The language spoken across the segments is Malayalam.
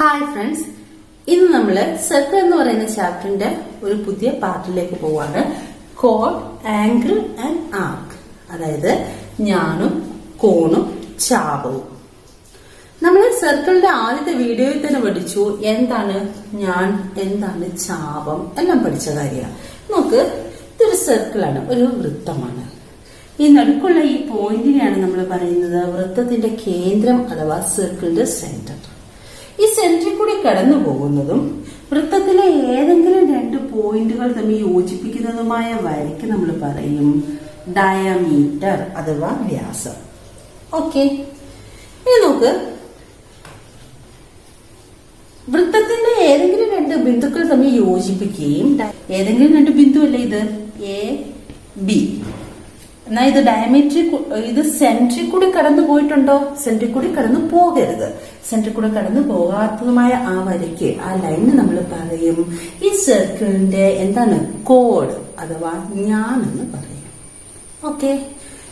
ഹായ് ഫ്രണ്ട്സ്, ഇന്ന് നമ്മള് സർക്കിൾ എന്ന് പറയുന്ന ചാപ്റ്ററിന്റെ ഒരു പുതിയ പാർട്ടിലേക്ക് പോവാണ്. കോഡ്, ആംഗിൾ ആൻഡ് ആർക്ക്, അതായത് ഞാനും കോണും ചാപവും. നമ്മൾ സർക്കിളിന്റെ ആദ്യത്തെ വീഡിയോയിൽ തന്നെ പഠിച്ചു എന്താണ് ഞാൻ, എന്താണ് ചാപം, എല്ലാം പഠിച്ച കാര്യമാണ്. നമുക്ക് ഇതൊരു സർക്കിളാണ്, ഒരു വൃത്തമാണ്. ഈ നടുക്കുള്ള ഈ പോയിന്റിനെയാണ് നമ്മൾ പറയുന്നത് വൃത്തത്തിന്റെ കേന്ദ്രം അഥവാ സർക്കിളിന്റെ സെന്റർ. ഈ സെന്ററിൽ കൂടി കടന്നു പോകുന്നതും വൃത്തത്തിലെ ഏതെങ്കിലും രണ്ട് പോയിന്റുകൾ തമ്മിൽ യോജിപ്പിക്കുന്നതുമായ വരയ്ക്ക് നമ്മൾ പറയും ഡയമീറ്റർ അഥവാ വ്യാസം. ഓക്കെ, ഇനി നോക്ക്, വൃത്തത്തിന്റെ ഏതെങ്കിലും രണ്ട് ബിന്ദുക്കൾ തമ്മിൽ യോജിപ്പിക്കുകയും ഏതെങ്കിലും രണ്ട് ബിന്ദു അല്ലേ ഇത് എ ബി, എന്നാൽ ഇത് ഇത് സെന്ററിൽ കൂടി കടന്നു പോയിട്ടുണ്ടോ? സെന്ററിൽ കൂടി കടന്നു പോകരുത്. സെന്ററിൽ കൂടി കടന്നു പോകാത്തതുമായ ആ വരയ്ക്ക്, ആ ലൈന് നമ്മൾ പറയും ഈ സർക്കിളിന്റെ എന്താണ് കോഡ് അഥവാ ഞാൻ എന്ന് പറയും. ഓക്കെ,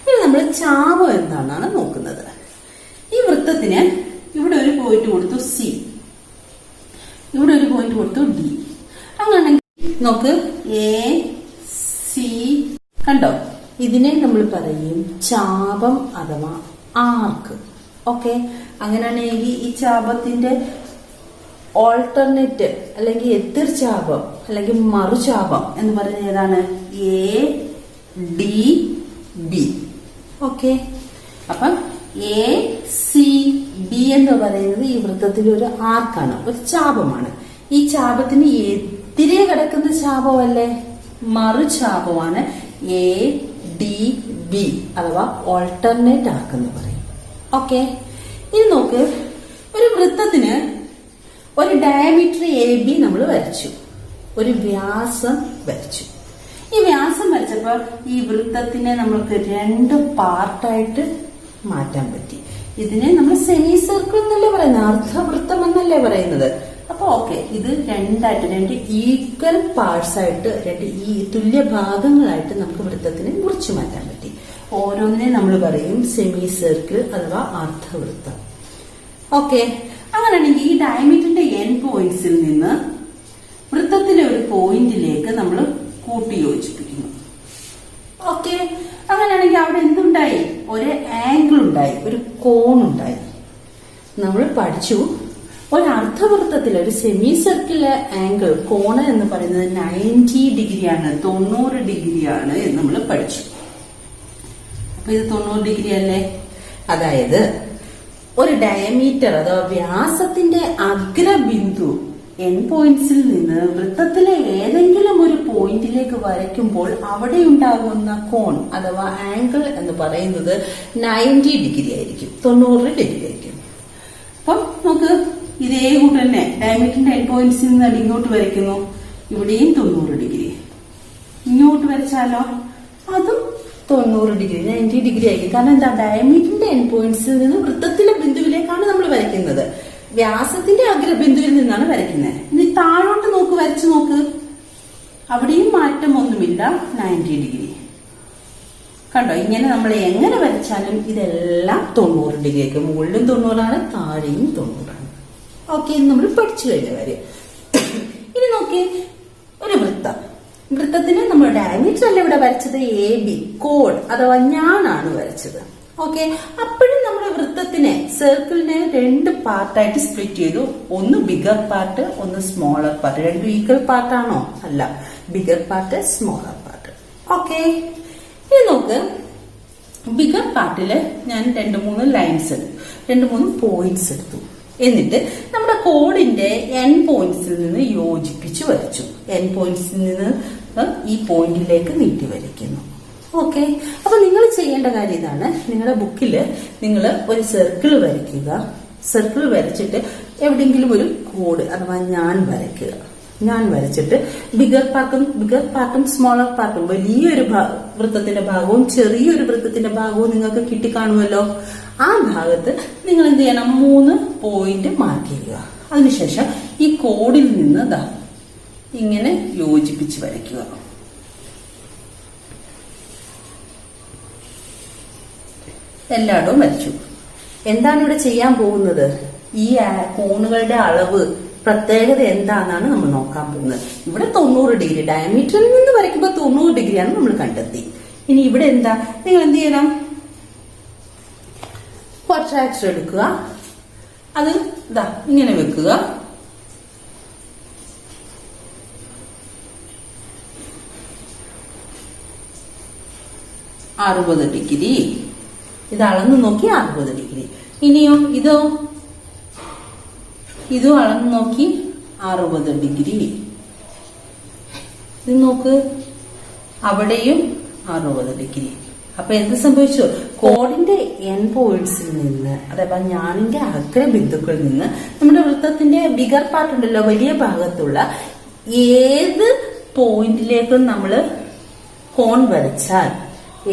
ഇനി നമ്മൾ ചാപം എന്താണെന്നാണ് നോക്കുന്നത്. ഈ വൃത്തത്തിന് ഇവിടെ ഒരു പോയിന്റ് കൊടുത്തു സി, ഇവിടെ ഒരു പോയിന്റ് കൊടുത്തു ഡി. അങ്ങനെയാണെങ്കിൽ നോക്ക് എ സി, കണ്ടോ? ഇതിനെ നമ്മൾ പറയും ചാപം അഥവാ ആർക്ക്. ഓക്കെ, അങ്ങനെയാണെങ്കിൽ ഈ ചാപത്തിന്റെ ഓൾട്ടർനേറ്റ് അല്ലെങ്കിൽ എതിർ ചാപം അല്ലെങ്കിൽ മറുചാപം എന്ന് പറയുന്നത് ഏതാണ്? A D B. ഓക്കെ, അപ്പം എ സി ബി എന്ന് പറയുന്നത് ഈ വൃത്തത്തിലെ ഒരു ആർക്കാണ്, ഒരു ചാപമാണ്. ഈ ചാപത്തിന് എതിരെ കിടക്കുന്ന ചാപമല്ലേ, മറുചാപമാണ് എ ഡി ബി അഥവാ ഓൾട്ടർനേറ്റ് ആർക്കെന്ന് പറയും. ഓക്കെ, ഇനി നോക്ക്, ഒരു വൃത്തത്തിന് ഒരു ഡയമീറ്റർ എ ബി നമ്മൾ വരച്ചു, ഒരു വ്യാസം വരച്ചു. ഈ വ്യാസം വരച്ചപ്പോൾ ഈ വൃത്തത്തിനെ നമ്മൾക്ക് രണ്ട് പാർട്ടായിട്ട് മാറ്റാൻ പറ്റി. ഇതിനെ നമ്മൾ സെമി സർക്കിൾ എന്നല്ലേ പറയുന്നത്, അർദ്ധവൃത്തം എന്നല്ലേ പറയുന്നത്. അപ്പൊ ഓക്കെ, ഇത് രണ്ടായിട്ട്, രണ്ട് ഈക്വൽ പാർട്സ് ആയിട്ട്, രണ്ട് ഈ തുല്യ ഭാഗങ്ങളായിട്ട് നമുക്ക് വൃത്തത്തിനെ മുറിച്ചു മാറ്റാൻ പറ്റി. ഓരോന്നിനെ നമ്മൾ പറയും സെമി സർക്കിൾ അഥവാ അർദ്ധവൃത്തം. ഓക്കെ, അങ്ങനെയാണെങ്കിൽ ഈ ഡയമീറ്ററിന്റെ എൻ പോയിന്റ്സിൽ നിന്ന് വൃത്തത്തിലെ ഒരു പോയിന്റിലേക്ക് നമ്മൾ കൂട്ടി യോജിപ്പിക്കുന്നു. ഓക്കെ, അങ്ങനെയാണെങ്കിൽ അവിടെ എന്തുണ്ടായി? ഒരു ആംഗിൾ ഉണ്ടായി, ഒരു കോണുണ്ടായി. നമ്മൾ പഠിച്ചു ഒരു അർദ്ധവൃത്തത്തിലെ ഒരു സെമി സർക്കിളിലെ ആംഗിൾ കോണ് എന്ന് പറയുന്നത് 90 ഡിഗ്രിയാണ്, 90 ഡിഗ്രിയാണ് എന്ന് നമ്മൾ പഠിച്ചു. അപ്പൊ ഇത് 90 ഡിഗ്രി അല്ലേ? അതായത് ഒരു ഡയമീറ്റർ അഥവാ വ്യാസത്തിന്റെ അഗ്രബിന്ദു എൻ പോയിന്റ്സിൽ നിന്ന് വൃത്തത്തിലെ ഏതെങ്കിലും ഒരു പോയിന്റിലേക്ക് വരയ്ക്കുമ്പോൾ അവിടെ ഉണ്ടാകുന്ന കോൺ അഥവാ ആംഗിൾ എന്ന് പറയുന്നത് 90 ഡിഗ്രി ആയിരിക്കും, 90 ഡിഗ്രി ആയിരിക്കും. അപ്പം നമുക്ക് ഇതേ കൂട്ട് തന്നെ ഡയമീറ്ററിന്റെ എൻ പോയിന്റ്സിൽ നിന്ന് ഇങ്ങോട്ട് വരയ്ക്കുന്നു, ഇവിടെയും 90 ഡിഗ്രി. ഇങ്ങോട്ട് വരച്ചാലോ അതും 90 ഡിഗ്രി, 90 ഡിഗ്രി ആയിരിക്കും. കാരണം എന്താ, ഡയമീറ്ററിന്റെ എൻ പോയിന്റ്സിൽ നിന്ന് വൃത്തത്തിലെ ബിന്ദുവിലേക്കാണ് നമ്മൾ വരയ്ക്കുന്നത്, വ്യാസത്തിന്റെ അഗ്രബിന്ദുവിൽ നിന്നാണ് വരയ്ക്കുന്നത്. ഇനി താഴോട്ട് നോക്ക്, വരച്ചു നോക്ക്, അവിടെയും മാറ്റമൊന്നുമില്ല, 90 ഡിഗ്രി. കണ്ടോ? ഇങ്ങനെ നമ്മൾ എങ്ങനെ വരച്ചാലും ഇതെല്ലാം 90 ഡിഗ്രിക്ക്, മുകളിലും 90ആണ്, താഴെയും 90ആണ്. ഓക്കെ, നമ്മൾ പഠിച്ചു കഴിഞ്ഞ കാര്യം. ഇനി നോക്കി, ഒരു വൃത്തത്തിന് നമ്മൾ ഡയമീറ്റർ അല്ല ഇവിടെ വരച്ചത്, എ ബി കോഡ് അഥവാ ഞാനാണ് വരച്ചത്. ഓക്കെ, അപ്പോഴും നമ്മുടെ വൃത്തത്തിനെ, സർക്കിളിനെ രണ്ട് പാർട്ടായിട്ട് സ്പ്ലിറ്റ് ചെയ്തു. ഒന്ന് ബിഗർ പാർട്ട്, ഒന്ന് സ്മോളർ പാർട്ട്. രണ്ടും ഈക്വൽ പാർട്ടാണോ? അല്ല, bigger part, smaller part. Okay, ഇനി നോക്ക്, ബിഗർ പാർട്ടില് ഞാൻ 2-3 ലൈൻസ് എടുത്തു, 2-3 പോയിന്റ്സ് എടുത്തു. എന്നിട്ട് നമ്മുടെ കോഡിന്റെ എൻ പോയിന്റ്സിൽ നിന്ന് യോജിപ്പിച്ച് വരച്ചു. എൻ പോയിന്റ്സിൽ നിന്ന് ഈ പോയിന്റിലേക്ക് നീട്ടി വരയ്ക്കുന്നു. ഓക്കെ, അപ്പൊ നിങ്ങൾ ചെയ്യേണ്ട കാര്യം ഇതാണ്. നിങ്ങളുടെ ബുക്കില് നിങ്ങൾ ഒരു സർക്കിൾ വരയ്ക്കുക. സർക്കിൾ വരച്ചിട്ട് എവിടെയെങ്കിലും ഒരു കോഡ് അഥവാ ഞാൻ വരയ്ക്കുക. ഞാൻ വരച്ചിട്ട് ബിഗർ പാർട്ടും സ്മോളർ പാർട്ടും, വലിയൊരു വൃത്തത്തിന്റെ ഭാഗവും ചെറിയൊരു വൃത്തത്തിന്റെ ഭാഗവും നിങ്ങൾക്ക് കിട്ടിക്കാണുമല്ലോ. ആ ഭാഗത്ത് നിങ്ങൾ എന്ത് ചെയ്യണം? 3 പോയിന്റ് മാർക്ക് ചെയ്യുക. അതിനുശേഷം ഈ കോഡിൽ നിന്ന് ഇങ്ങനെ യോജിപ്പിച്ച് വരയ്ക്കുക. എല്ലായിടവും വരച്ചു. എന്താണ് ഇവിടെ ചെയ്യാൻ പോകുന്നത്? ഈ കോണുകളുടെ അളവ് പ്രത്യേകത എന്താണെന്നാണ് നമ്മൾ നോക്കാൻ പോകുന്നത്. ഇവിടെ 90 ഡിഗ്രി ഡയമീറ്ററിൽ നിന്ന് വരയ്ക്കുമ്പോൾ 90 ഡിഗ്രിയാണ് നമ്മൾ കണ്ടെത്തി. ഇനി ഇവിടെ എന്താ, നിങ്ങൾ എന്ത് ചെയ്യണം, പ്രൊട്രാക്ടർ എടുക്കുക, അത് ഇതാ ഇങ്ങനെ വെക്കുക. അറുപത് ഡിഗ്രി ഇത് അളന്ന് നോക്കി 60 ഡിഗ്രി. ഇനിയോ ഇതും അളന്ന് നോക്കി 60 ഡിഗ്രി. ഇത് നോക്ക്, അവിടെയും 60 ഡിഗ്രി. അപ്പൊ എന്ത് സംഭവിച്ചു, കോഡിന്റെ എൻ പോയിന്റ്സിൽ നിന്ന് അഥവാ ഞാനിന്റെ അഗ്രബിന്ദുക്കളിൽ നിന്ന് നമ്മുടെ വൃത്തത്തിന്റെ ബിഗർ പാർട്ട് ഉണ്ടല്ലോ, വലിയ ഭാഗത്തുള്ള ഏത് പോയിന്റിലേക്കും നമ്മൾ കോൺ വരച്ചാൽ,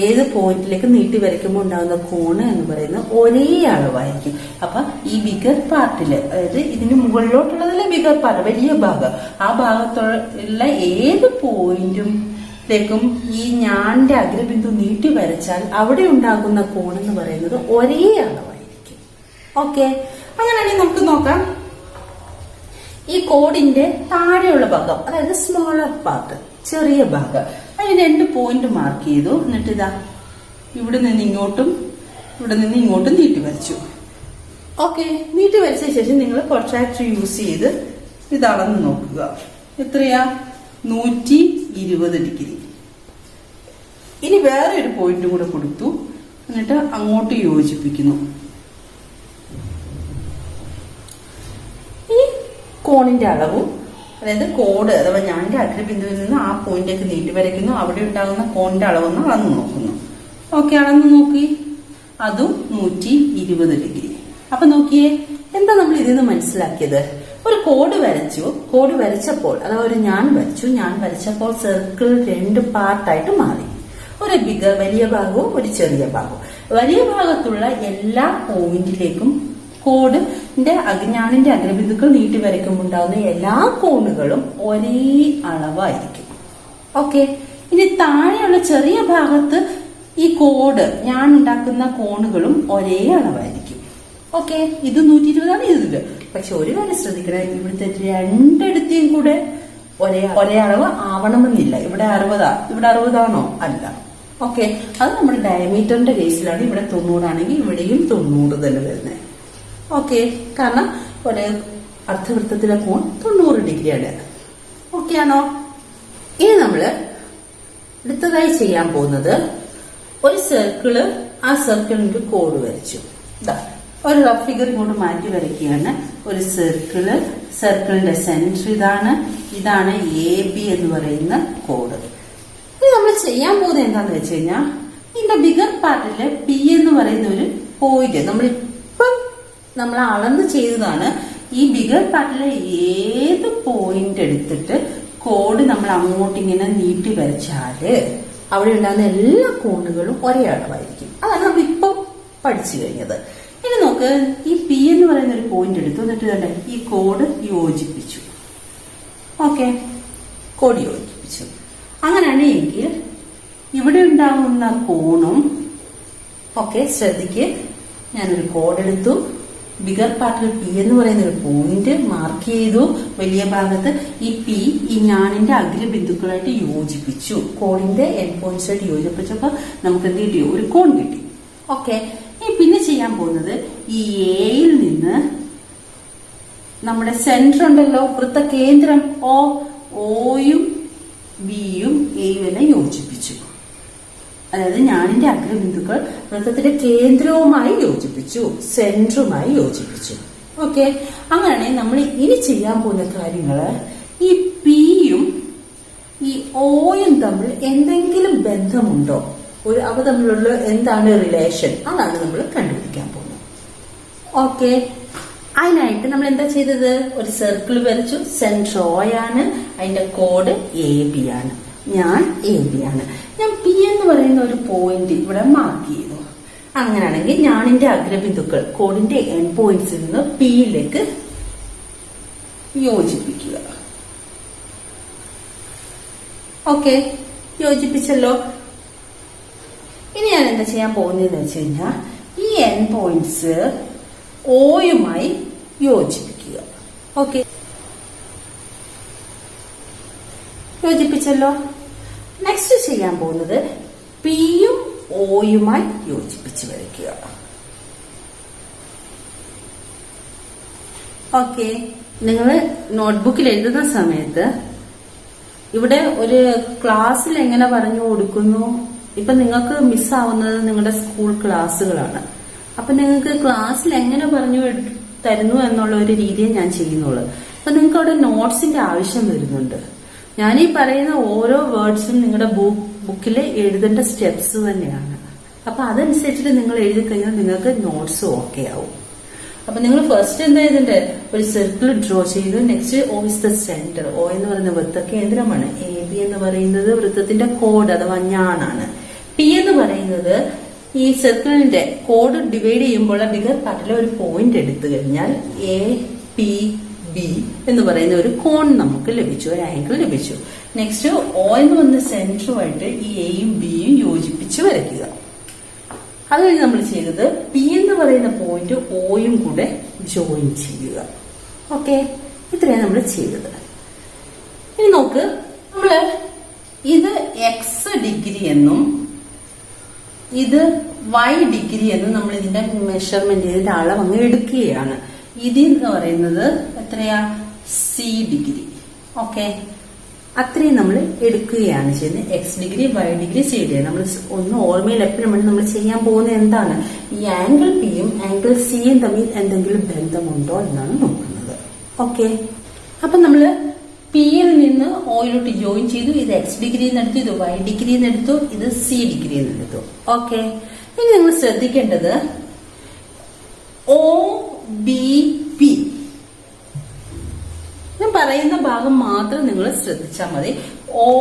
ഏത് പോയിന്റിലേക്ക് നീട്ടി വരയ്ക്കുമ്പോൾ ഉണ്ടാകുന്ന കോണ് എന്ന് പറയുന്നത് ഒരേ അളവായിരിക്കും. അപ്പൊ ഈ ബിഗർ പാർട്ടില്, അതായത് ഇതിന് മുകളിലോട്ടുള്ളതല്ലേ ബിഗർ പാർട്ട്, വലിയ ഭാഗം, ആ ഭാഗത്തുള്ള ഏത് പോയിന്റിലേക്കും ഈ ഞാന്റെ അഗ്രബിന്ദു നീട്ടി വരച്ചാൽ അവിടെ ഉണ്ടാകുന്ന കോൺ എന്ന് പറയുന്നത് ഒരേ അളവായിരിക്കും. ഓക്കെ, അങ്ങനെയാണെങ്കിൽ നമുക്ക് നോക്കാം. ഈ കോഡിന്റെ താഴെയുള്ള ഭാഗം, അതായത് സ്മോളർ പാർട്ട്, ചെറിയ ഭാഗം, അതിന് 2 പോയിന്റ് മാർക്ക് ചെയ്തു. എന്നിട്ട് ഇതാ ഇവിടെ നിന്ന് ഇങ്ങോട്ടും ഇവിടെ നിന്ന് ഇങ്ങോട്ടും നീട്ടി വരച്ചു. ഓക്കെ, നീട്ടി വരച്ച ശേഷം നിങ്ങൾ പ്രൊട്രാക്ടർ യൂസ് ചെയ്ത് ഇത് അളന്ന് നോക്കുക. എത്രയാ, 120 ഡിഗ്രി. ഇനി വേറെ ഒരു പോയിന്റ് കൂടെ കൊടുത്തു, എന്നിട്ട് അങ്ങോട്ട് യോജിപ്പിക്കുന്നു. ഈ കോണിന്റെ അളവും, അതായത് കോഡ് അഥവാ ഞാന്റെ അഗ്രബിന്ദുവിൽ നിന്ന് ആ പോയിന്റിലേക്ക് നീട്ടി വരയ്ക്കുന്നു, അവിടെ ഉണ്ടാകുന്ന കോണിന്റെ അളവൊന്ന് അളന്ന് നോക്കുന്നു. ഓക്കെ, അളന്ന് നോക്കി, അതും 120 ഡിഗ്രി. അപ്പൊ നോക്കിയേ, എന്താ നമ്മൾ ഇതിൽ നിന്ന് മനസ്സിലാക്കിയത്, ഒരു കോഡ് വരച്ചു, കോഡ് വരച്ചപ്പോൾ അഥവാ ഒരു ഞാൻ വരച്ചപ്പോൾ സർക്കിൾ 2 പാർട്ടായിട്ട് മാറി. ഒരു ബിഗർ വലിയ ഭാഗവും ഒരു ചെറിയ ഭാഗവും. വലിയ ഭാഗത്തുള്ള എല്ലാ പോയിന്റിലേക്കും കോഡിന്റെ ഞാനിന്റെ അഗ്രബിന്ദുക്കൾ നീട്ടി വരയ്ക്കുമ്പോൾ ഉണ്ടാകുന്ന എല്ലാ കോണുകളും ഒരേ അളവായിരിക്കും. ഓക്കെ, ഇനി താഴെയുള്ള ചെറിയ ഭാഗത്ത് ഈ കോഡ് ഞാൻ ഉണ്ടാക്കുന്ന കോണുകളും ഒരേ അളവായിരിക്കും. ഓക്കെ, ഇത് 120 ഇത്. പക്ഷെ ഒരു കാര്യം ശ്രദ്ധിക്കണേ, ഇവിടുത്തെ രണ്ടിടത്തെയും കൂടെ ഒരേ അളവ് ആവണമെന്നില്ല. ഇവിടെ 60 ആണോ? അല്ല. ഓക്കെ, അത് നമ്മുടെ ഡയമീറ്ററിന്റെ കേസിലാണ്. ഇവിടെ 90 ആണെങ്കിൽ ഇവിടെയും 90 തന്നെ വരുന്നത്. ഓക്കെ, കാരണം ഒരേ അർദ്ധവൃത്തത്തിലെ കോൺ 90 ഡിഗ്രിയാണ്. ഓക്കെ ആണോ? ഇനി നമ്മള് അടുത്തതായി ചെയ്യാൻ പോകുന്നത്, ഒരു സർക്കിള്, ആ സർക്കിളിന്റെ കോഡ് വരച്ചു. ഇതാ ഒരു റഫ് ഫിഗർ ഇങ്ങോട്ട് മാറ്റി വരയ്ക്കുകയാണ്. ഒരു സർക്കിളിന്റെ സെന്റർ ഇതാണ് AB എന്ന് പറയുന്ന കോഡ്. ഇനി നമ്മൾ ചെയ്യാൻ പോകുന്നത് എന്താന്ന് വെച്ച് കഴിഞ്ഞാൽ, ഇതിന്റെ ബിഗർ പാർട്ടില് P എന്ന് പറയുന്ന ഒരു പോയിന്റ് നമ്മൾ അളന്ന് ചെയ്തതാണ്. ഈ ബിഗർ പാർട്ടിലെ ഏത് പോയിന്റ് എടുത്തിട്ട് കോഡ് നമ്മൾ അങ്ങോട്ടിങ്ങനെ നീട്ടി വരച്ചാല് അവിടെ ഉണ്ടാകുന്ന എല്ലാ കോണുകളും ഒരേ അളവായിരിക്കും. അതാണ് നമ്മൾ ഇപ്പം പഠിച്ചു കഴിഞ്ഞത്. ഇനി നോക്ക്, ഈ P എന്ന് പറയുന്ന ഒരു പോയിന്റ് എടുത്തു, എന്നിട്ട് തന്നെ ഈ കോഡ് യോജിപ്പിച്ചു. ഓക്കെ, കോഡ് യോജിപ്പിച്ചു. അങ്ങനെയാണെങ്കിൽ ഇവിടെ ഉണ്ടാകുന്ന കോണും, ഓക്കെ ശ്രദ്ധിക്ക്, ഞാനൊരു കോഡ് എടുത്തു, ബിഗർ പാർട്ടിൽ P എന്ന് പറയുന്ന ഒരു പോയിന്റ് മാർക്ക് ചെയ്തു. വലിയ ഭാഗത്ത് ഈ P ഈ ഞാനിന്റെ അഗ്രബിന്ദുക്കളായിട്ട് യോജിപ്പിച്ചു. കോണിന്റെ എൻ പോയിന്റ്സ് ആയിട്ട് യോജിപ്പിച്ചപ്പോൾ നമുക്ക് എന്ത് കിട്ടി? ഒരു കോൺ കിട്ടി. ഓക്കെ, ഇനി പിന്നെ ചെയ്യാൻ പോകുന്നത്, ഈ എയിൽ നിന്ന് നമ്മുടെ സെന്റർ ഉണ്ടല്ലോ, വൃത്ത കേന്ദ്രം ഓയും ബിയും എയും എല്ലാം യോജിപ്പിച്ചു. അതായത് ഞാനിന്റെ അഗ്രബിന്ദുക്കൾ വൃത്തത്തിന്റെ കേന്ദ്രവുമായി യോജിപ്പിച്ചു, സെന്ററുമായി യോജിപ്പിച്ചു. ഓക്കെ, അങ്ങനെയാണെങ്കിൽ നമ്മൾ ഇനി ചെയ്യാൻ പോകുന്ന കാര്യങ്ങള്, ഈ പിയും ഈ ഓയും തമ്മിൽ എന്തെങ്കിലും ബന്ധമുണ്ടോ, അവ തമ്മിലുള്ള എന്താണ് റിലേഷൻ, അതാണ് നമ്മൾ കണ്ടുപിടിക്കാൻ പോകുന്നത്. ഓക്കെ, അതിനായിട്ട് നമ്മൾ എന്താ ചെയ്തത്? ഒരു സർക്കിൾ വരച്ചു. സെന്റർ O ആണ്, അതിന്റെ കോഡ് AB ആണ്, ഞാൻ AB ആണ്. ഞാൻ P എന്ന് പറയുന്ന ഒരു പോയിന്റ് ഇവിടെ മാർക്ക് ചെയ്തു. അങ്ങനെയാണെങ്കിൽ ഞാനിന്റെ അഗ്രബിന്ദുക്കൾ കോഡിന്റെ എൻ പോയിന്റ്സിൽ നിന്ന് Pയിലേക്ക് യോജിപ്പിക്കുക. ഓക്കെ, യോജിപ്പിച്ചല്ലോ. ഇനി ഞാൻ എന്താ ചെയ്യാൻ പോകുന്നതെന്ന് വെച്ച് കഴിഞ്ഞാൽ, ഈ എൻ പോയിന്റ്സ് ഓയുമായി യോജിപ്പിക്കുക. ഓക്കെ, യോജിപ്പിച്ചല്ലോ. നെക്സ്റ്റ് ചെയ്യാൻ പോകുന്നത് പിയും ഓയുമായി യോജിപ്പിച്ച് വരയ്ക്കുക. ഓക്കെ, നിങ്ങൾ നോട്ട്ബുക്കിൽ എഴുതുന്ന സമയത്ത് ഇവിടെ ഒരു ക്ലാസ്സിൽ എങ്ങനെ പറഞ്ഞു കൊടുക്കുന്നു, ഇപ്പൊ നിങ്ങൾക്ക് മിസ്സാവുന്നത് നിങ്ങളുടെ സ്കൂൾ ക്ലാസ്സുകളാണ്. അപ്പൊ നിങ്ങൾക്ക് ക്ലാസ്സിൽ എങ്ങനെ പറഞ്ഞു തരുന്നു എന്നുള്ള ഒരു രീതിയെ ഞാൻ ചെയ്യുന്നുള്ളൂ. അപ്പൊ നിങ്ങൾക്ക് അവിടെ നോട്ട്സിന്റെ ആവശ്യം വരുന്നുണ്ട്. ഞാൻ ഈ പറയുന്ന ഓരോ വേർഡ്സും നിങ്ങളുടെ ബുക്കിൽ എഴുതേണ്ട സ്റ്റെപ്സ് തന്നെയാണ്. അപ്പൊ അതനുസരിച്ചിട്ട് നിങ്ങൾ എഴുതി കഴിഞ്ഞാൽ നിങ്ങൾക്ക് നോട്ട്സ് ഓക്കെ ആവും. അപ്പൊ നിങ്ങൾ ഫസ്റ്റ് എന്താ ചെയ്തിട്ട് ഒരു സർക്കിൾ ഡ്രോ ചെയ്തു. Next O is the centre. O എന്ന് പറയുന്ന വൃത്ത കേന്ദ്രമാണ്. എ ബി എന്ന് പറയുന്നത് വൃത്തത്തിന്റെ കോഡ് അഥവാ ഞാനാണ്. പി എന്ന് പറയുന്നത് ഈ സർക്കിളിന്റെ കോഡ് ഡിവൈഡ് ചെയ്യുമ്പോൾ ബിഗർ പാർട്ടിലെ ഒരു പോയിന്റ് എടുത്തു കഴിഞ്ഞാൽ എ പി ബി എന്ന് പറയുന്ന ഒരു കോൺ നമുക്ക് ലഭിച്ചു, ഒരു ആംഗിൾ ലഭിച്ചു. നെക്സ്റ്റ് ഓ എന്ന് പറയുന്ന സെന്ററുമായിട്ട് ഈ എയും ബിയും യോജിപ്പിച്ച് വരയ്ക്കുക. അത് കഴിഞ്ഞ് നമ്മൾ ചെയ്തത് പി എന്ന് പറയുന്ന പോയിന്റ് ഓയും കൂടെ ജോയിൻ ചെയ്യുക. ഓക്കെ, ഇത്രയാണ് നമ്മൾ ചെയ്തത്. ഇനി നോക്ക്, നമ്മള് ഇത് എക്സ് ഡിഗ്രി എന്നും ഇത് വൈ ഡിഗ്രി എന്നും നമ്മൾ ഇതിന്റെ മെഷർമെന്റ് ഇതിന്റെ അളവ് അങ്ങ് എടുക്കുകയാണ്. ഇതെന്ന് പറയുന്നത് എത്രയാ, സി ഡിഗ്രി. ഓക്കെ, അത്രയും നമ്മൾ എടുക്കുകയാണ് ചെയ്യുന്നത്. X degree, Y degree, C degree. നമ്മൾ ഒന്ന് ഓർമ്മയിൽ എപ്പോഴും വേണ്ടി നമ്മൾ ചെയ്യാൻ പോകുന്നത് എന്താണ്, ഈ ആംഗിൾ പിയും ആംഗിൾ സിയും തമ്മിൽ എന്തെങ്കിലും ബന്ധമുണ്ടോ എന്നാണ് നോക്കുന്നത്. ഓക്കെ, അപ്പൊ നമ്മള് പിയിൽ നിന്ന് ഓയിലോട്ട് ജോയിൻ ചെയ്തു. ഇത് എക്സ് ഡിഗ്രി എടുത്തു, ഇത് വൈ ഡിഗ്രി എടുത്തു, ഇത് സി ഡിഗ്രി എടുത്തു. ഓക്കെ, ഇനി നിങ്ങൾ ശ്രദ്ധിക്കേണ്ടത് ഒ ബി പി. ഞാൻ പറയുന്ന ഭാഗം മാത്രം നിങ്ങൾ ശ്രദ്ധിച്ചാൽ മതി. ഒ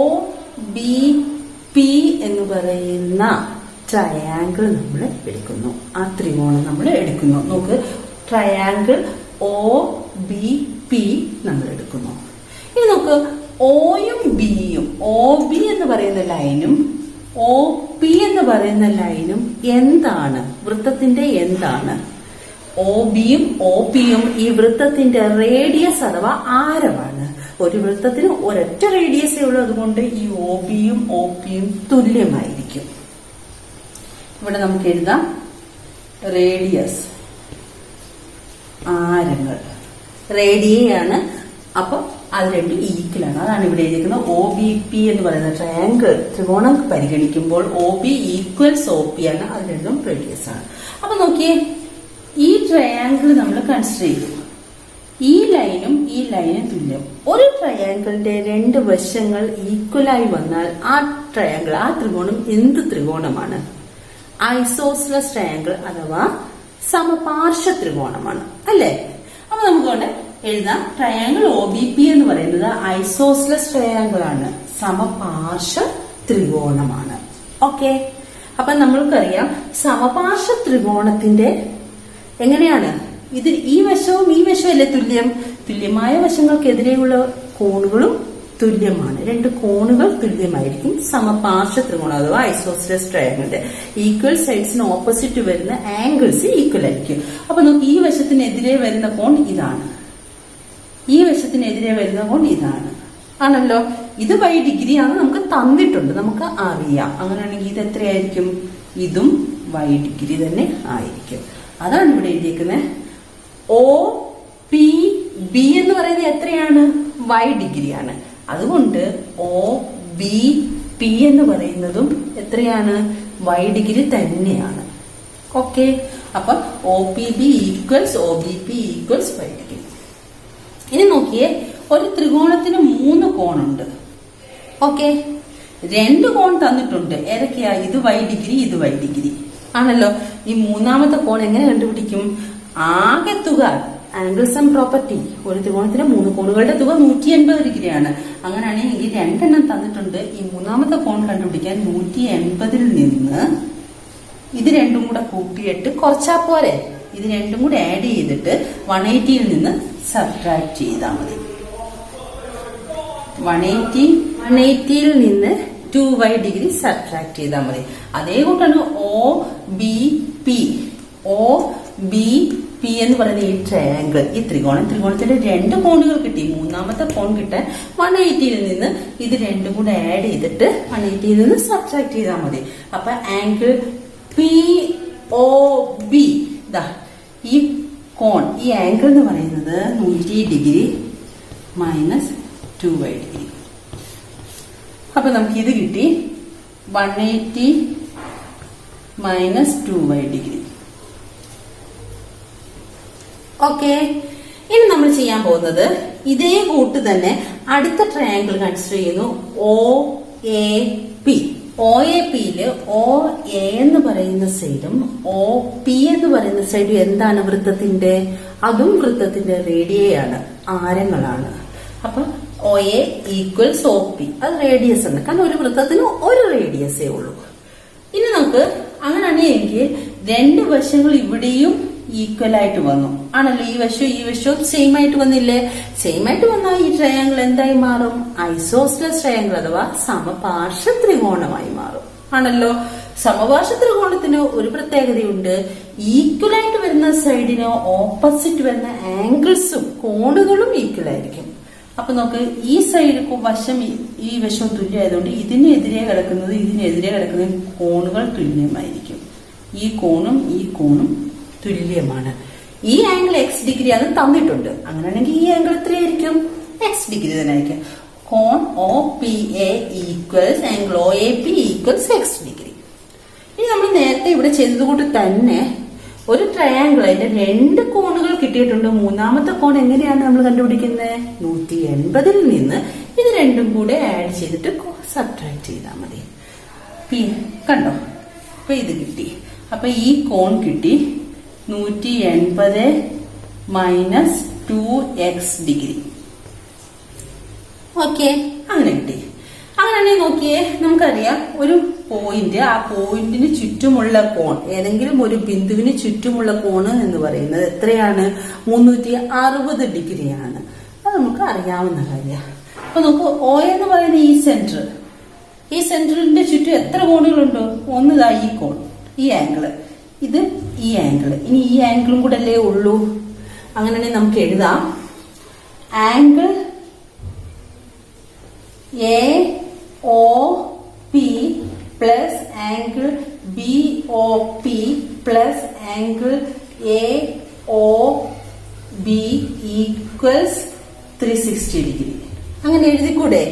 ബി പി എന്ന് പറയുന്ന ട്രയാങ്കിൾ നമ്മൾ എടുക്കുന്നു. ആ ത്രികോണം നമ്മൾ എടുക്കുന്നു. നോക്ക്, ട്രയാങ്കിൾ ഒ ബി പി നമ്മൾ എടുക്കുന്നു. ഇനി നോക്ക്, ഓയും ബിയും, ഒ ബി എന്ന് പറയുന്ന ലൈനും ഒ പി എന്ന് പറയുന്ന ലൈനും എന്താണ്, വൃത്തത്തിന്റെ എന്താണ്? ഒ ബിയും ഒ പിയും ഈ വൃത്തത്തിന്റെ റേഡിയസ് അഥവാ ആരമാണ്. ഒരു വൃത്തത്തിന് ഒരൊറ്റ റേഡിയസേ ഉള്ളൂ. അതുകൊണ്ട് ഈ ഒ ബിയും ഒ പിയും തുല്യമായിരിക്കും. ഇവിടെ നമുക്ക് എഴുതാം റേഡിയസ്, ആരങ്ങൾ, റേഡിയയാണ്. അപ്പൊ അത് രണ്ടും ഈക്വലാണ്. അതാണ് ഇവിടെ എഴുതിയിരിക്കുന്നത്. ഒ ബി പി എന്ന് പറയുന്ന ട്രയാങ്കിൾ ത്രികോണം പരിഗണിക്കുമ്പോൾ O B equals O P ആണ്. അത് രണ്ടും റേഡിയസ് ആണ്. അപ്പൊ നോക്കിയേ, ഈ ട്രയാങ്കിൾ നമ്മൾ കൺസിഡർ ചെയ്തു. ഈ ലൈനും ഈ ലൈനും തുല്യം. ഒരു ട്രയാങ്കിളിന്റെ രണ്ട് വശങ്ങൾ ഈക്വലായി വന്നാൽ ആ ട്രയാങ്കിൾ, ആ ത്രികോണം എന്ത് ത്രികോണമാണ്? ഐസോസ്ലസ് ട്രയാങ്കിൾ അഥവാ സമപാർശ്വ ത്രികോണമാണ്, അല്ലേ? അപ്പൊ നമുക്കവിടെ എഴുതാം, ട്രയാങ്കിൾ ഒ ബി പി എന്ന് പറയുന്നത് ഐസോസ്ലസ് ട്രയാങ്കിൾ ആണ്, സമപാർശ്വ ത്രികോണമാണ്. ഓക്കെ, അപ്പൊ നമ്മൾക്കറിയാം സമപാർശ്വ ത്രികോണത്തിന്റെ എങ്ങനെയാണ് ഇത്, ഈ വശവും ഈ വശവും അല്ലേ തുല്യം? തുല്യമായ വശങ്ങൾക്കെതിരെയുള്ള കോണുകളും തുല്യമാണ്. രണ്ട് കോണുകൾ തുല്യമായിരിക്കും സമപാർശ്വ ത്രികോണം അഥവാ ഐസോസ്ലസ് ട്രയാങ്കിളിന്റെ. ഈക്വൽ സൈഡ്സിന് ഓപ്പോസിറ്റ് വരുന്ന ആംഗിൾസ് ഈക്വൽ ആയിരിക്കും. അപ്പൊ നമുക്ക് ഈ വശത്തിനെതിരെ വരുന്ന കോൺ ഇതാണ്, ഈ വശത്തിനെതിരെ വരുന്ന കോൺ ഇതാണ്, ആണല്ലോ. ഇത് വൈ ഡിഗ്രി ആണ്, നമുക്ക് തന്നിട്ടുണ്ട്, നമുക്ക് അറിയാം. അങ്ങനെയാണെങ്കിൽ ഇത് എത്രയായിരിക്കും? ഇതും വൈ ഡിഗ്രി തന്നെ ആയിരിക്കും. അതാണ് ഇവിടെ എഴുതിയിരിക്കുന്നത്. ഒ പി ബി എന്ന് പറയുന്നത് എത്രയാണ്? വൈ ഡിഗ്രിയാണ്. അതുകൊണ്ട് ഒ ബി പി എന്ന് പറയുന്നതും എത്രയാണ്? വൈ ഡിഗ്രി തന്നെയാണ്. ഓക്കെ, അപ്പൊ O P B equals O B P equals Y degree. ഇനി നോക്കിയേ, ഒരു ത്രികോണത്തിന് 3 കോണുണ്ട്. ഓക്കെ, 2 കോൺ തന്നിട്ടുണ്ട്. ഏതൊക്കെയാ? ഇത് വൈ ഡിഗ്രി, ഇത് വൈ ഡിഗ്രി ആണല്ലോ. ഈ മൂന്നാമത്തെ കോൺ എങ്ങനെ കണ്ടുപിടിക്കും? ആകെ തുക, ആംഗിൾ സം പ്രോപ്പർട്ടി. ഒരു ത്രികോണത്തിന് 3 കോണുകളുടെ തുക 180 ഡിഗ്രിയാണ്. അങ്ങനെയാണെങ്കിൽ 2 എണ്ണം തന്നിട്ടുണ്ട്. ഈ മൂന്നാമത്തെ കോൺ കണ്ടുപിടിക്കാൻ 180ൽ നിന്ന് ഇത് രണ്ടും കൂടെ കൂട്ടിയിട്ട് കുറച്ചാ പോരെ? ഇത് രണ്ടും കൂടെ ആഡ് ചെയ്തിട്ട് 180ൽ നിന്ന് സബ്ട്രാക്ട് ചെയ്താൽ മതി. 180ൽ നിന്ന് 2y ഡിഗ്രി സബ്ട്രാക്ട് ചെയ്താൽ മതി. അതേ കൂട്ടാണ് O B P. O B P എന്ന് പറയുന്ന ഈ ട്രയാങ്കിൾ, ഈ ത്രികോണത്തിന്റെ 2 കോണുകൾ കിട്ടി. മൂന്നാമത്തെ കോൺ കിട്ടാൻ 180യിൽ നിന്ന് ഇത് രണ്ടും കൂടെ ആഡ് ചെയ്തിട്ട് 180യിൽ നിന്ന് സബ്ട്രാക്ട് ചെയ്താൽ മതി. അപ്പൊ ആംഗിൾ POB, ഈ കോൺ, ഈ ആംഗിൾ എന്ന് പറയുന്നത് 180 ഡിഗ്രി മൈനസ് 2y ഡിഗ്രി. അപ്പൊ നമുക്ക് ഇത് കിട്ടി 180 മൈനസ് 2y ഡിഗ്രി. ഓക്കെ, ഇനി നമ്മൾ ചെയ്യാൻ പോകുന്നത് ഇതേ കൂട്ട് തന്നെ അടുത്ത ട്രയാങ്കിൾ കൺസിഡർ ചെയ്യുന്നു, OAP. OAPയില് OA എന്ന് പറയുന്ന സൈഡും OP എന്ന് പറയുന്ന സൈഡും എന്താണ് വൃത്തത്തിന്റെ? അതും വൃത്തത്തിന്റെ റേഡിയയാണ്, ആരങ്ങളാണ്. അപ്പൊ OA ഈക്വൽസ് OP, അത് റേഡിയസ് ആണ്. കാരണം ഒരു വൃത്തത്തിന് ഒരു റേഡിയസേ ഉള്ളൂ. ഇനി നമുക്ക് അങ്ങനെയാണെങ്കിൽ 2 വശങ്ങൾ ഇവിടെയും ഈക്വൽ ആയിട്ട് വന്നു ആണല്ലോ. ഈ വശവും സെയിം ആയിട്ട് വന്നില്ലേ? സെയിം ആയിട്ട് വന്നാൽ ഈ ട്രയാങ്കിൾ എന്തായി മാറും? ഐസോസ്ലസ് ട്രയാങ്കിൾ അഥവാ സമപാർശ്വ ത്രികോണമായി മാറും ആണല്ലോ. സമപാർശ്വ ത്രികോണത്തിന് ഒരു പ്രത്യേകതയുണ്ട്, ഈക്വൽ ആയിട്ട് വരുന്ന സൈഡിന് ഓപ്പോസിറ്റ് വരുന്ന ആംഗിൾസും കോണുകളും ഈക്വൽ ആയിരിക്കും. അപ്പൊ നമുക്ക് ഈ സൈഡ് വശം ഈ വശവും തുല്യമായതുകൊണ്ട് ഇതിനെതിരെ കിടക്കുന്ന കോണുകൾ തുല്യമായിരിക്കും. ഈ കോണും തുല്യമാണ്. ഈ ആംഗിൾ x ഡിഗ്രി ആണ് തന്നിട്ടുണ്ട്. അങ്ങനെയാണെങ്കിൽ ഈ ആംഗിൾ എത്രയായിരിക്കും? x ഡിഗ്രി തന്നെ ആയിരിക്കും. കോൺ OPA equals angle OAP equals x degree. ഇനി നമ്മൾ നേരത്തെ ഇവിടെ ചെയ്തതുകൊണ്ട് തന്നെ ഒരു ട്രയാങ്കിൾ അതിന്റെ 2 കോണുകൾ കിട്ടിയിട്ടുണ്ട്. മൂന്നാമത്തെ കോൺ എങ്ങനെയാണ് നമ്മൾ കണ്ടുപിടിക്കുന്നത്? 180ൽ നിന്ന് ഇത് രണ്ടും കൂടെ ആഡ് ചെയ്തിട്ട് സബ്ട്രാക്ട് ചെയ്താൽ മതി. കണ്ടോ? അപ്പൊ ഇത് കിട്ടി. അപ്പൊ ഈ കോൺ കിട്ടി 180 മൈനസ് 2x ഡിഗ്രി. ഓക്കെ, അങ്ങനെ കിട്ടി. അങ്ങനെയാണെങ്കിൽ നോക്കിയേ, നമുക്കറിയാം ഒരു പോയിന്റ്, ആ പോയിന്റിന് ചുറ്റുമുള്ള കോൺ, ഏതെങ്കിലും ഒരു ബിന്ദുവിന് ചുറ്റുമുള്ള കോണ് എന്ന് പറയുന്നത് എത്രയാണ്? 360 ഡിഗ്രിയാണ്. അത് നമുക്ക് അറിയാവുന്ന കാര്യമാണ്. അപ്പൊ നമുക്ക് O എന്ന് പറയുന്ന ഈ സെന്ററിന്റെ ചുറ്റും എത്ര കോണുകളുണ്ട്? ഒന്നിതാ ഈ കോൺ, ഈ ആംഗിള്, ഇത് ഈ ആംഗിള്, ഇനി ഈ ആംഗിളും കൂടെ അല്ലേ ഉള്ളൂ. അങ്ങനെയാണെങ്കിൽ നമുക്ക് എഴുതാം angle AOP plus angle BOP plus angle AOB equals 360 degree. അങ്ങനെ എഴുതിക്കൂടെ?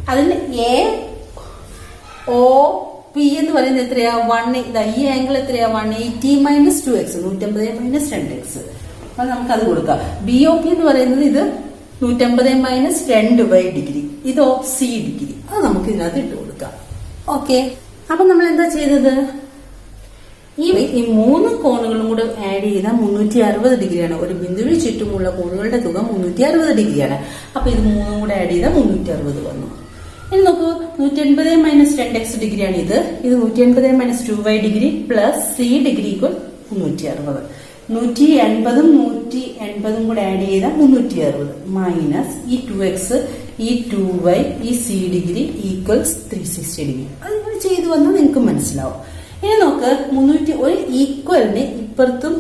അതിന് AOP എന്ന് പറയുന്നത് എത്രയാ? ഈ ആംഗിൾ എത്രയാ? 180 മൈനസ് 2x, 150 മൈനസ് 2x. അപ്പൊ നമുക്ക് അത് കൊടുക്കാം. BOP എന്ന് പറയുന്നത് ഇത് 150 മൈനസ് 2y ഡിഗ്രി, ഇതോ C ഡിഗ്രി. അത് നമുക്ക് ഇതിനകത്ത് ഇട്ട് കൊടുക്കാം. ഓക്കെ, അപ്പൊ നമ്മൾ എന്താ ചെയ്തത്? ഈ 3 കോണുകളും കൂടെ ആഡ് ചെയ്താൽ 360 ഡിഗ്രിയാണ്. ഒരു ബിന്ദുവിന് ചുറ്റുമുള്ള കോണുകളുടെ തുക 360 ഡിഗ്രിയാണ്. അപ്പൊ ഇത് 3 കൂടെ ആഡ് ചെയ്താൽ 360 വന്നു. ഇനി നോക്കൂ, 180 മൈനസ് 2x ഡിഗ്രിയാണ് ഇത് 180 minus 2y degree plus C degree equal 360. 180 കൂടെ ആഡ് ചെയ്താൽ 360 മൈനസ് ഈ 2x, ഈ 2y, ഈ C ഡിഗ്രി ഈക്വൽസ് 360 ഡിഗ്രി. അത് നിങ്ങൾ ചെയ്തു വന്നാൽ നിങ്ങൾക്ക് മനസ്സിലാവും. ഇനി നോക്ക്, ഒരു ഈക്വലിന് ഇപ്പുറത്തും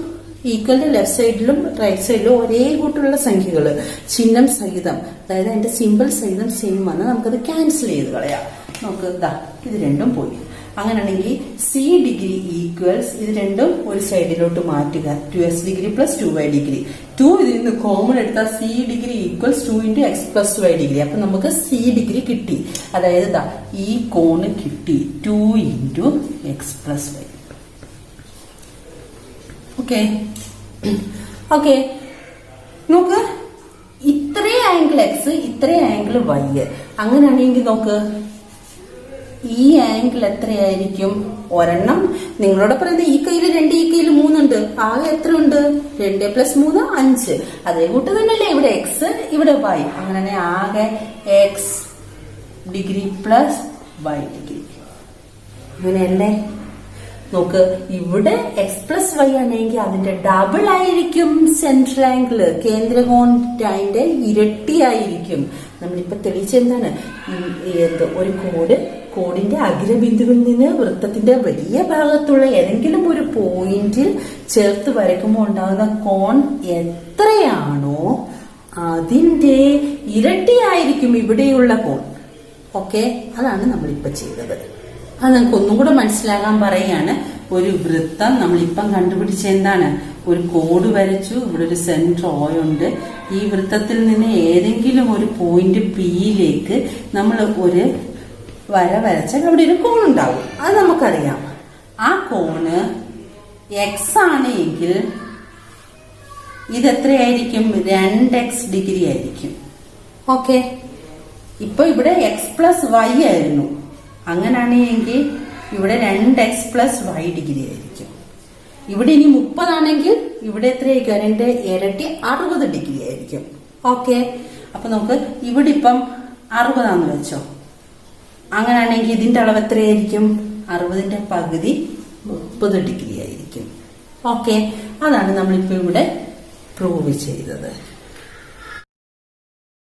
ഈക്വലിന്റെ ലെഫ്റ്റ് സൈഡിലും റൈറ്റ് സൈഡിലും ഒരേ കൂട്ടുള്ള സംഖ്യകൾ ചിഹ്നം സഹിതം, അതായത് അതിന്റെ സിമ്പിൾ സഹിതം സെയിം വന്നാൽ നമുക്കത് ക്യാൻസൽ ചെയ്ത് കളയാം. നമുക്ക് ഇത് രണ്ടും പോയി. അങ്ങനെയാണെങ്കിൽ C ഡിഗ്രി ഈക്വൽസ് ഇത് രണ്ടും ഒരു സൈഡിലോട്ട് മാറ്റുക, 2x degree plus 2y degree. 2 ഇതിൽ നിന്ന് കോമൺ എടുത്താൽ C degree equals 2 into x plus y degree. അപ്പൊ നമുക്ക് C ഡിഗ്രി കിട്ടി. അതായത് ഈ കോണ് കിട്ടി 2 into x plus y. Okay, നോക്ക്, ഇത്രേ ആംഗിൾ x, ഇത്രേ ആംഗിൾ y. അങ്ങനെയാണെങ്കിൽ നോക്ക്, ഈ ആംഗിൾ എത്രയായിരിക്കും? ഒരെണ്ണം നിങ്ങളോട് പറയുന്നത് ഈ കയ്യിൽ 2, ഈ കയ്യിൽ 3 ഉണ്ട്. ആകെ എത്ര ഉണ്ട്? 2 പ്ലസ് 3 5. അതേ കൂട്ട് തന്നെയല്ലേ ഇവിടെ x, ഇവിടെ y. അങ്ങനെ ആകെ x degree plus y degree. അങ്ങനെയല്ലേ? നോക്ക്, ഇവിടെ x പ്ലസ് y ആണെങ്കിൽ അതിന്റെ ഡബിൾ ആയിരിക്കും സെൻട്രൽ ആംഗിൾ, കേന്ദ്രകോണിന്റെ ഇരട്ടി ആയിരിക്കും. നമ്മളിപ്പോ തെളിയിച്ചെന്താണ്? ഒരു കോഡ് കോണിന്റെ അഗ്രബിന്ദുവിൽ നിന്ന് വൃത്തത്തിന്റെ വലിയ ഭാഗത്തുള്ള ഏതെങ്കിലും ഒരു പോയിന്റിൽ ചേർത്ത് വരയ്ക്കുമ്പോൾ ഉണ്ടാകുന്ന കോൺ എത്രയാണോ അതിന്റെ ഇരട്ടിയായിരിക്കും ഇവിടെയുള്ള കോൺ. ഓക്കെ, അതാണ് നമ്മളിപ്പോ ചെയ്തത്. അത് നമുക്ക് ഒന്നും കൂടെ മനസ്സിലാകാൻ പറയാണ്. ഒരു വൃത്തം നമ്മളിപ്പം കണ്ടുപിടിച്ച എന്താണ്, ഒരു കോഡ് വരച്ചു, ഇവിടെ ഒരു സെന്റർ O ഉണ്ട്. ഈ വൃത്തത്തിൽ നിന്ന് ഏതെങ്കിലും ഒരു പോയിന്റ് Pയിലേക്ക് നമ്മൾ ഒരു വര വരച്ചാൽ അവിടെ ഒരു കോൺ ഉണ്ടാവും. അത് നമുക്കറിയാം. ആ കോണ് X ആണ് എങ്കിൽ ഇതെത്രയായിരിക്കും, 2x ഡിഗ്രി ആയിരിക്കും. ഓക്കെ, ഇപ്പൊ ഇവിടെ x+y ആയിരുന്നു. അങ്ങനെയാണെങ്കിൽ ഇവിടെ 2x+y ഡിഗ്രി ആയിരിക്കും. ഇവിടെ ഇനി 30 ആണെങ്കിൽ ഇവിടെ എത്രയായിരിക്കും, അതിന്റെ ഇരട്ടി 60 ഡിഗ്രി ആയിരിക്കും. ഓക്കെ, അപ്പൊ നമുക്ക് ഇവിടെ ഇപ്പം 60 വെച്ചോ. അങ്ങനെയാണെങ്കിൽ ഇതിന്റെ അളവ് എത്രയായിരിക്കും, 60ന്റെ പകുതി 30 ഡിഗ്രി ആയിരിക്കും. ഓക്കെ, അതാണ് നമ്മളിപ്പോ ഇവിടെ പ്രൂവ് ചെയ്തത്.